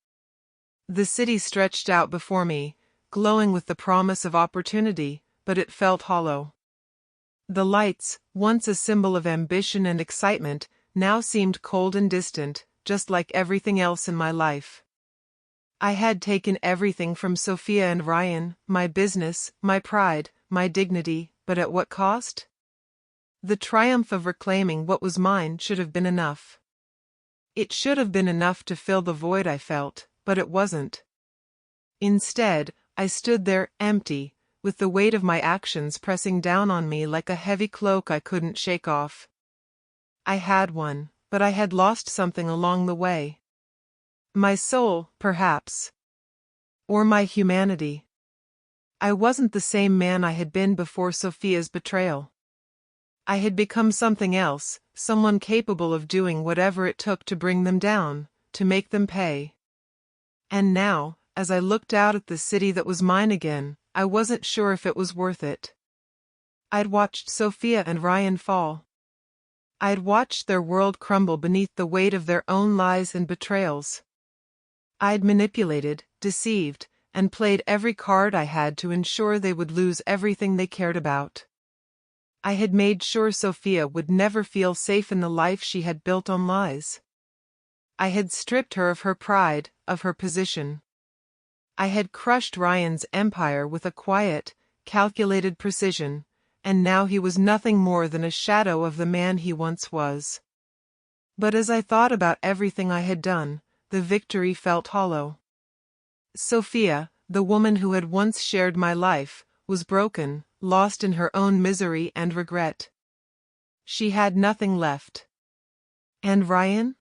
The city stretched out before me, glowing with the promise of opportunity, but it felt hollow. The lights, once a symbol of ambition and excitement, now seemed cold and distant, just like everything else in my life. I had taken everything from Sophia and Ryan, my business, my pride, my dignity, but at what cost? The triumph of reclaiming what was mine should have been enough. It should have been enough to fill the void I felt, but it wasn't. Instead, I stood there, empty, with the weight of my actions pressing down on me like a heavy cloak I couldn't shake off. I had won, but I had lost something along the way. My soul, perhaps. Or my humanity. I wasn't the same man I had been before Sophia's betrayal. I had become something else, someone capable of doing whatever it took to bring them down, to make them pay. And now, as I looked out at the city that was mine again, I wasn't sure if it was worth it. I'd watched Sophia and Ryan fall. I'd watched their world crumble beneath the weight of their own lies and betrayals. I'd manipulated, deceived, and played every card I had to ensure they would lose everything they cared about. I had made sure Sophia would never feel safe in the life she had built on lies. I had stripped her of her pride, of her position. I had crushed Ryan's empire with a quiet, calculated precision, and now he was nothing more than a shadow of the man he once was. But as I thought about everything I had done, the victory felt hollow. Sophia, the woman who had once shared my life, was broken, lost in her own misery and regret. She had nothing left. And Ryan?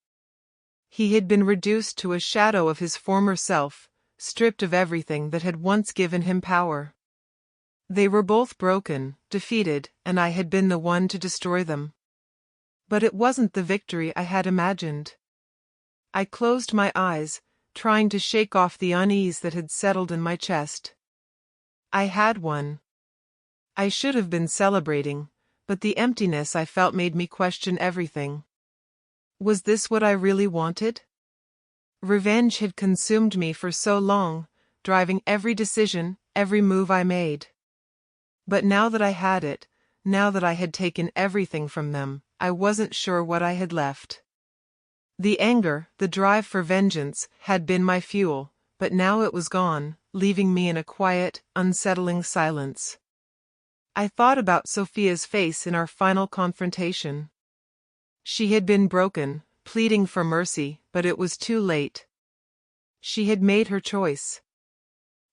He had been reduced to a shadow of his former self, stripped of everything that had once given him power. They were both broken, defeated, and I had been the one to destroy them. But it wasn't the victory I had imagined. I closed my eyes, trying to shake off the unease that had settled in my chest. I had won. I should have been celebrating, but the emptiness I felt made me question everything. Was this what I really wanted? Revenge had consumed me for so long, driving every decision, every move I made. But now that I had it, now that I had taken everything from them, I wasn't sure what I had left. The anger, the drive for vengeance, had been my fuel, but now it was gone, leaving me in a quiet, unsettling silence. I thought about Sophia's face in our final confrontation. She had been broken, pleading for mercy, but it was too late. She had made her choice.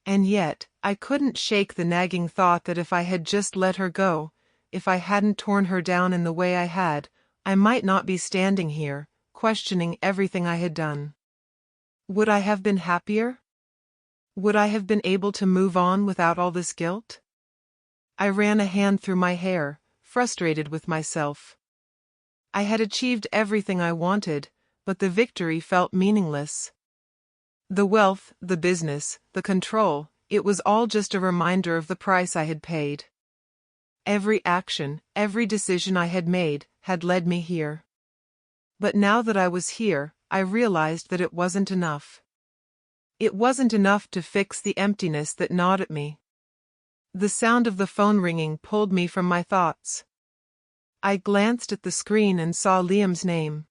And yet, I couldn't shake the nagging thought that if I had just let her go, if I hadn't torn her down in the way I had, I might not be standing here, questioning everything I had done. Would I have been happier? Would I have been able to move on without all this guilt? I ran a hand through my hair, frustrated with myself. I had achieved everything I wanted, but the victory felt meaningless. The wealth, the business, the control, it was all just a reminder of the price I had paid. Every action, every decision I had made, had led me here. But now that I was here, I realized that it wasn't enough. It wasn't enough to fix the emptiness that gnawed at me. The sound of the phone ringing pulled me from my thoughts. I glanced at the screen and saw Liam's name.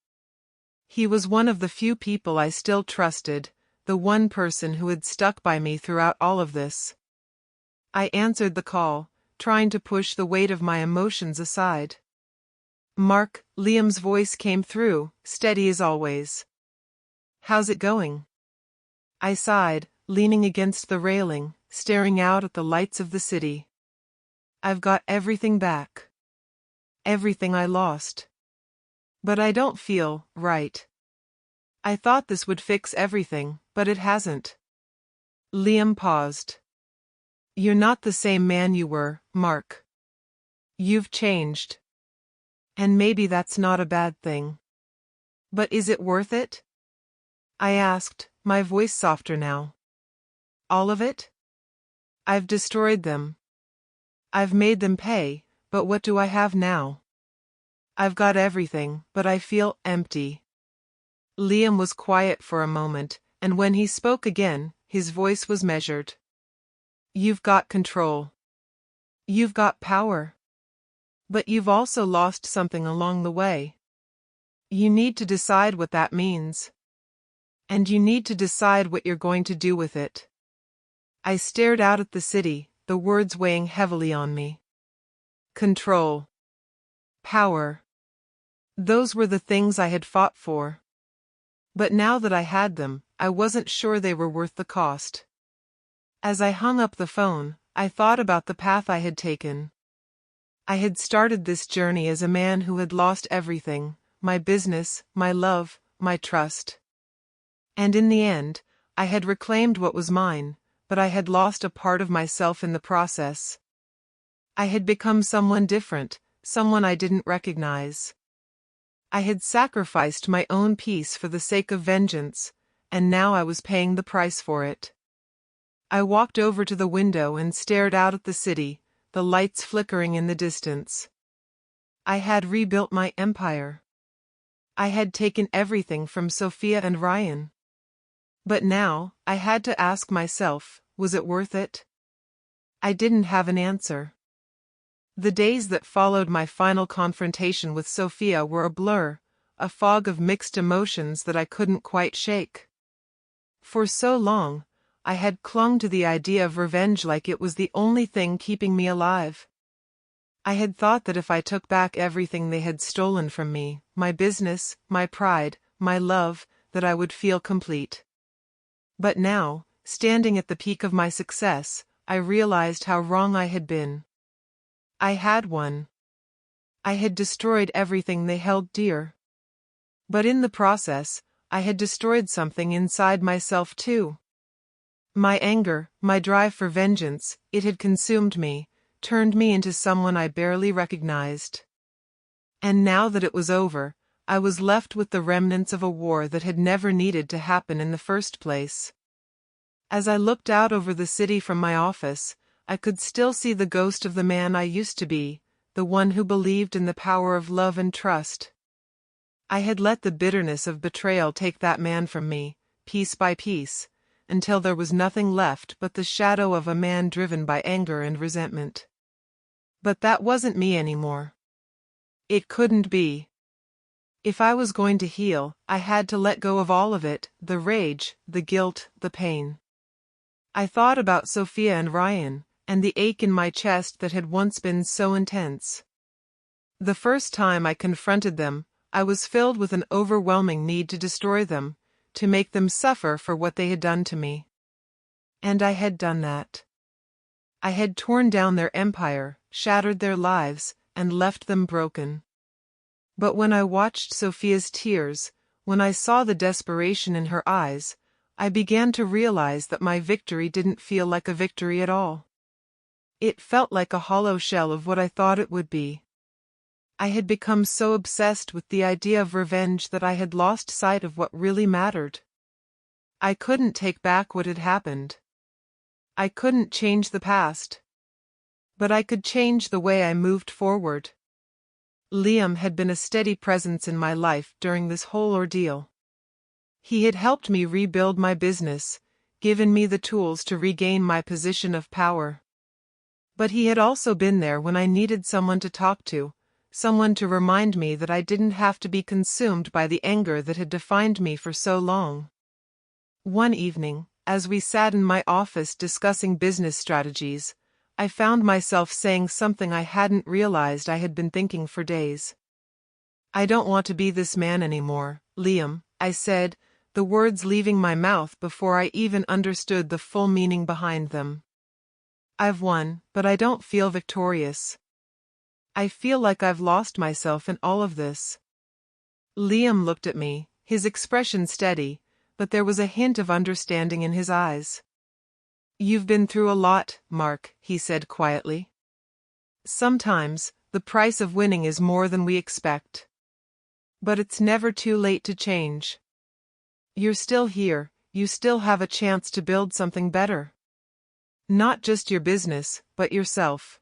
He was one of the few people I still trusted, the one person who had stuck by me throughout all of this. I answered the call, trying to push the weight of my emotions aside. "Mark," Liam's voice came through, steady as always. "How's it going?" I sighed, leaning against the railing, staring out at the lights of the city. "I've got everything back. Everything I lost. But I don't feel right. I thought this would fix everything, but it hasn't." Liam paused. "You're not the same man you were, Mark. You've changed. And maybe that's not a bad thing. But is it worth it?" I asked, my voice softer now. "All of it? I've destroyed them. I've made them pay, but what do I have now? I've got everything, but I feel empty." Liam was quiet for a moment, and when he spoke again, his voice was measured. "You've got control. You've got power. But you've also lost something along the way. You need to decide what that means. And you need to decide what you're going to do with it." I stared out at the city, the words weighing heavily on me. Control. Power. Those were the things I had fought for. But now that I had them, I wasn't sure they were worth the cost. As I hung up the phone, I thought about the path I had taken. I had started this journey as a man who had lost everything, my business, my love, my trust. And in the end, I had reclaimed what was mine, but I had lost a part of myself in the process. I had become someone different, someone I didn't recognize. I had sacrificed my own peace for the sake of vengeance, and now I was paying the price for it. I walked over to the window and stared out at the city, the lights flickering in the distance. I had rebuilt my empire. I had taken everything from Sophia and Ryan. But now, I had to ask myself, was it worth it? I didn't have an answer. The days that followed my final confrontation with Sophia were a blur, a fog of mixed emotions that I couldn't quite shake. For so long, I had clung to the idea of revenge like it was the only thing keeping me alive. I had thought that if I took back everything they had stolen from me, my business, my pride, my love, that I would feel complete. But now, standing at the peak of my success, I realized how wrong I had been. I had won. I had destroyed everything they held dear. But in the process, I had destroyed something inside myself too. My anger, my drive for vengeance, it had consumed me, turned me into someone I barely recognized. And now that it was over, I was left with the remnants of a war that had never needed to happen in the first place. As I looked out over the city from my office, I could still see the ghost of the man I used to be, the one who believed in the power of love and trust. I had let the bitterness of betrayal take that man from me, piece by piece, until there was nothing left but the shadow of a man driven by anger and resentment. But that wasn't me anymore. It couldn't be. If I was going to heal, I had to let go of all of it, the rage, the guilt, the pain. I thought about Sophia and Ryan, and the ache in my chest that had once been so intense. The first time I confronted them, I was filled with an overwhelming need to destroy them, to make them suffer for what they had done to me. And I had done that. I had torn down their empire, shattered their lives, and left them broken. But when I watched Sophia's tears, when I saw the desperation in her eyes, I began to realize that my victory didn't feel like a victory at all. It felt like a hollow shell of what I thought it would be. I had become so obsessed with the idea of revenge that I had lost sight of what really mattered. I couldn't take back what had happened. I couldn't change the past. But I could change the way I moved forward. Liam had been a steady presence in my life during this whole ordeal. He had helped me rebuild my business, given me the tools to regain my position of power. But he had also been there when I needed someone to talk to, someone to remind me that I didn't have to be consumed by the anger that had defined me for so long. One evening, as we sat in my office discussing business strategies, I found myself saying something I hadn't realized I had been thinking for days. "I don't want to be this man anymore, Liam," I said, the words leaving my mouth before I even understood the full meaning behind them. "I've won, but I don't feel victorious. I feel like I've lost myself in all of this." Liam looked at me, his expression steady, but there was a hint of understanding in his eyes. "You've been through a lot, Mark," he said quietly. "Sometimes, the price of winning is more than we expect. But it's never too late to change. You're still here, you still have a chance to build something better. Not just your business, but yourself."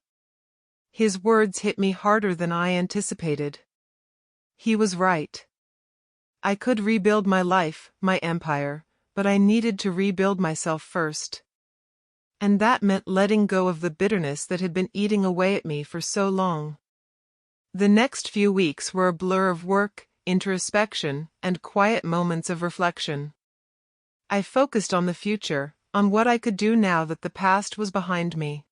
His words hit me harder than I anticipated. He was right. I could rebuild my life, my empire, but I needed to rebuild myself first. And that meant letting go of the bitterness that had been eating away at me for so long. The next few weeks were a blur of work, introspection, and quiet moments of reflection. I focused on the future, on what I could do now that the past was behind me.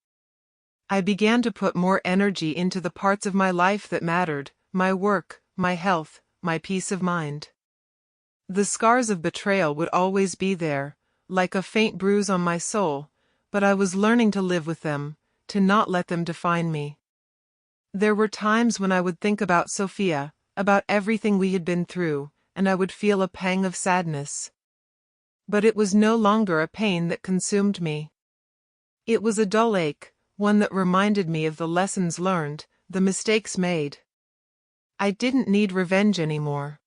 I began to put more energy into the parts of my life that mattered, my work, my health, my peace of mind. The scars of betrayal would always be there, like a faint bruise on my soul, but I was learning to live with them, to not let them define me. There were times when I would think about Sophia, about everything we had been through, and I would feel a pang of sadness. But it was no longer a pain that consumed me. It was a dull ache, one that reminded me of the lessons learned, the mistakes made. I didn't need revenge anymore.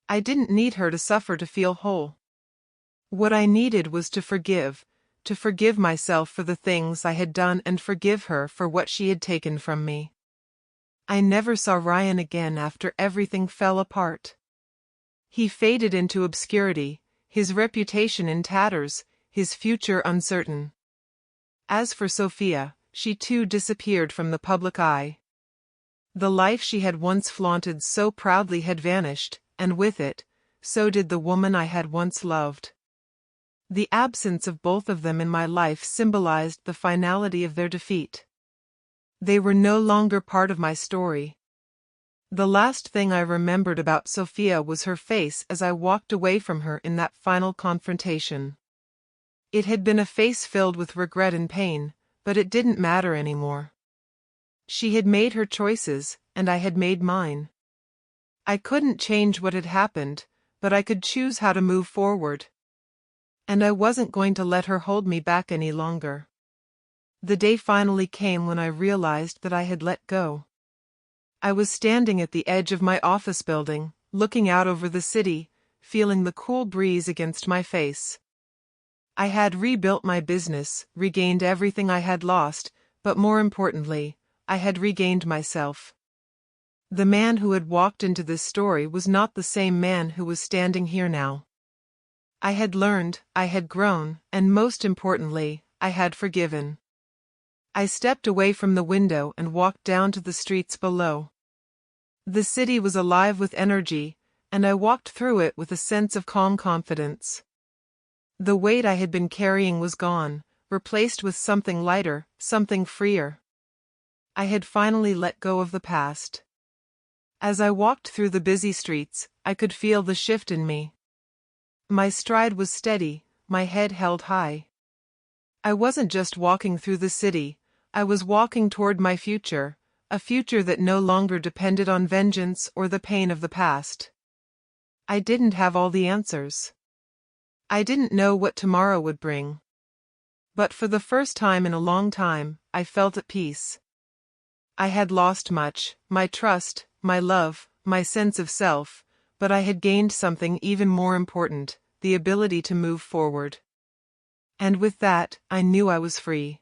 I didn't need her to suffer to feel whole. What I needed was to forgive myself for the things I had done and forgive her for what she had taken from me. I never saw Ryan again after everything fell apart. He faded into obscurity, his reputation in tatters, his future uncertain. As for Sophia, she too disappeared from the public eye. The life she had once flaunted so proudly had vanished, and with it, so did the woman I had once loved. The absence of both of them in my life symbolized the finality of their defeat. They were no longer part of my story. The last thing I remembered about Sophia was her face as I walked away from her in that final confrontation. It had been a face filled with regret and pain, but it didn't matter anymore. She had made her choices, and I had made mine. I couldn't change what had happened, but I could choose how to move forward. And I wasn't going to let her hold me back any longer. The day finally came when I realized that I had let go. I was standing at the edge of my office building, looking out over the city, feeling the cool breeze against my face. I had rebuilt my business, regained everything I had lost, but more importantly, I had regained myself. The man who had walked into this story was not the same man who was standing here now. I had learned, I had grown, and most importantly, I had forgiven. I stepped away from the window and walked down to the streets below. The city was alive with energy, and I walked through it with a sense of calm confidence. The weight I had been carrying was gone, replaced with something lighter, something freer. I had finally let go of the past. As I walked through the busy streets, I could feel the shift in me. My stride was steady, my head held high. I wasn't just walking through the city, I was walking toward my future, a future that no longer depended on vengeance or the pain of the past. I didn't have all the answers. I didn't know what tomorrow would bring. But for the first time in a long time, I felt at peace. I had lost much, my trust, my love, my sense of self, but I had gained something even more important, the ability to move forward. And with that, I knew I was free.